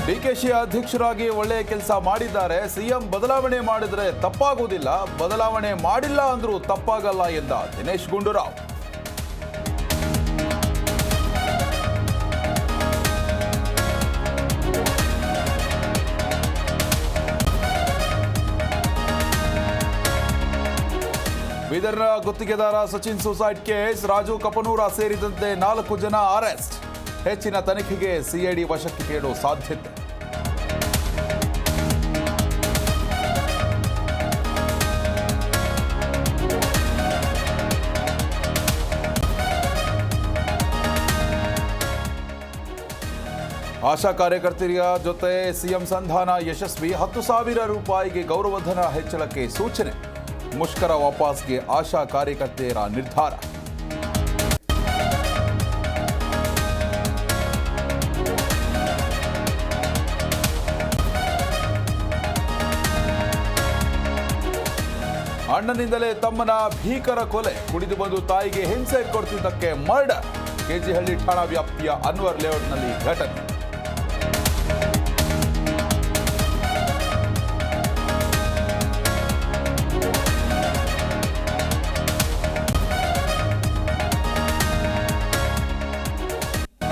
ಡಿಕೆಶಿ ಅಧ್ಯಕ್ಷರಾಗಿ ಒಳ್ಳೆಯ ಕೆಲಸ ಮಾಡಿದ್ದಾರೆ. ಸಿಎಂ ಬದಲಾವಣೆ ಮಾಡಿದರೆ ತಪ್ಪಾಗುವುದಿಲ್ಲ, ಬದಲಾವಣೆ ಮಾಡಿಲ್ಲ ಅಂದ್ರೂ ತಪ್ಪಾಗಲ್ಲ ಎಂದ ದಿನೇಶ್ ಗುಂಡೂರಾವ್. ಬೀದರ್ನ ಗುತ್ತಿಗೆದಾರ ಸಚಿನ್ ಸೂಸೈಡ್ ಕೇಸ್, ರಾಜು ಕಪನೂರ ಸೇರಿದಂತೆ 4 ಜನ ಅರೆಸ್ಟ್. ಹೆಚ್ಚಿನ ತನಿಖೆಗೆ ಸಿಐಡಿ ವಶಕ್ಕೆ ನೀಡೋ ಸಾಧ್ಯತೆ. ಆಶಾ ಕಾರ್ಯಕರ್ತೆಯ ಜೊತೆ ಸಿಎಂ ಸಂಧಾನ ಯಶಸ್ವಿ. 10,000 ರೂಪಾಯಿಗೆ ಗೌರವಧನ ಹೆಚ್ಚಳಕ್ಕೆ ಸೂಚನೆ. ಮುಷ್ಕರ ವಾಪಸ್ಗೆ ಆಶಾ ಕಾರ್ಯಕರ್ತೆಯರ ನಿರ್ಧಾರ. ಅಣ್ಣನಿಂದಲೇ ತಮ್ಮನ ಭೀಕರ ಕೊಲೆ, ಕುಡಿದು ಬಂದು ತಾಯಿಗೆ ಹಿಂಸೆ ಕೊಡ್ತಿದ್ದಕ್ಕೆ ಮರ್ಡರ್. ಕೆಜಿಹಳ್ಳಿ ಠಾಣಾ ವ್ಯಾಪ್ತಿಯ ಅನ್ವರ್ ಲೇಔಟ್ನಲ್ಲಿ ಘಟನೆ.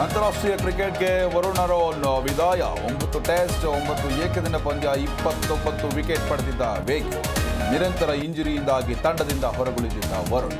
ಅಂತಾರಾಷ್ಟ್ರೀಯ ಕ್ರಿಕೆಟ್ಗೆ ವರುಣ್ ಆರೋನ್ ವಿದಾಯ. 9 ಟೆಸ್ಟ್, 9 ಏಕದಿನ ಪಂದ್ಯ, 29 ವಿಕೆಟ್ ಪಡೆದಿದ್ದ ವೇಗಿ. ನಿರಂತರ ಇಂಜುರಿಯಿಂದಾಗಿ ತಂಡದಿಂದ ಹೊರಗುಳಿದಿದ್ದ ವರುಣ್.